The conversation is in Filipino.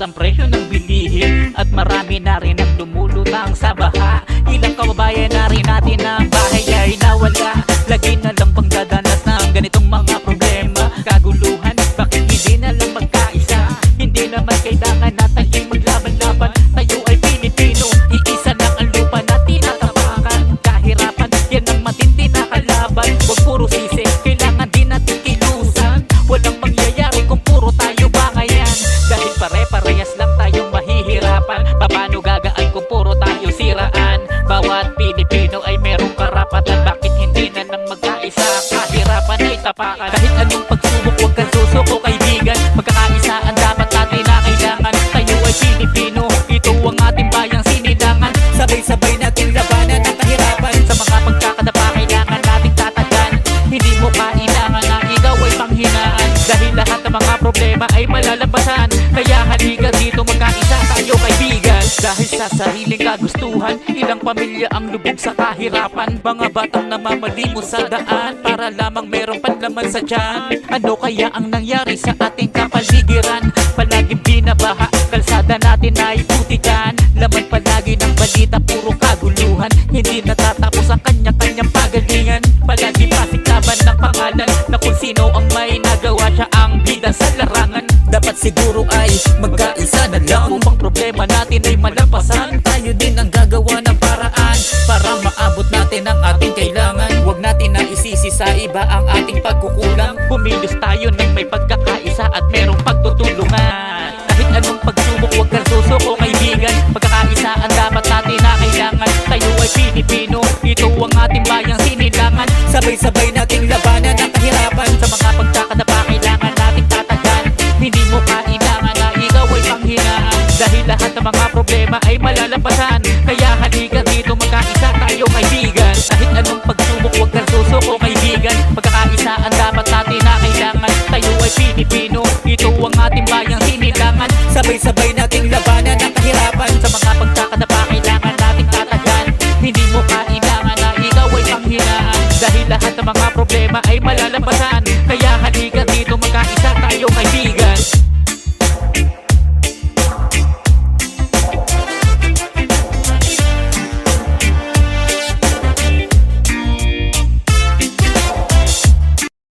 ang presyo ng bilihin at marami na rin ang lumulutang sa baha. Ilang kababayan na rin natin ang bahay ay nawala. Lagi na lang pang dadanas ng ganitong mga problema, kaguluhan. Bakit hindi na lang magkaisa? Hindi naman kailangan na tayo maglaban-laban. Tayo ay Pilipino, iisa lang ang lupa na tinatapakan. Kahirapan, yan ang matindi na kalaban. Huwag puro sisi, kailangan din natin kilusan. Walang mangyayari kung puro tayo bangayan. Dahil pare-parehas lang tayong mahihirapan. Paano gagaan kung puro tayo siraan? Bawat Pilipino ay merong karapatan. Bakit hindi na lang magkaisa? Kahirapan ay tapakan. Kahit anong pagsubok, huwag kang susuko kaibigan. Magkakaisa ang dapat natin na kailangan. Tayo ay Pilipino, ito ang ating bayang sinilangan. Sabay-sabay natin labanan ang kahirapan. Sa mga pagkakadapa kailangan nating tatagan. Hindi mo kailangan na ikaw ay panghinaan. Dahil lahat ng mga problema ay malalabasan. Kaya halika dito magkaisa tayo kaibigan. Dahil sa sariling kagustuhan, ilang pamilya ang lubog sa kahirapan. Mga batang namamalimos sa daan para lamang merong panlaman sa tiyan. Ano kaya ang nangyari sa ating kapaligiran? Palaging binabaha, kalsada natin ay putikan. Laman palagi ng balita, puro kaguluhan. Hindi natatapos ang kanya-kanyang pagalingan. Palagi pasiktaban ng pangalan na kung sino ang may nagawa, siya ang bida sa larangan. Dapat siguro ay magkaisa na lang. Kung bang problema natin ay malampasan, tayo din ang gagawa ng paraan para maabot natin ang ating kailangan. Huwag natin na isisi sa iba ang ating pagkukulang. Bumilos tayo ng may pagkakaisa at merong pagtutulungan. Kahit anong pagsubok, huwag kang susuko kaibigan. Pagkakaisa ang dapat natin na kailangan. Tayo ay Pilipino, ito ang ating bayang sinilangan. Sabay-sabay nating labanan ang kahirapan. Sa mga pagkakadapa kailangan nating tatagan. Hindi mo kailangan na ikaw ay panghinaan. Dahil lahat ng mga problema ay malalampasan. Kaya halika dito magkaisa tayo kaibigan. Kahit anong pagsubok, huwag kang susuko kaibigan. Pagkakaisa ang dapat natin na kailangan. Tayo ay Pilipino, ito ang ating bayang sinilangan. Sabay-sabay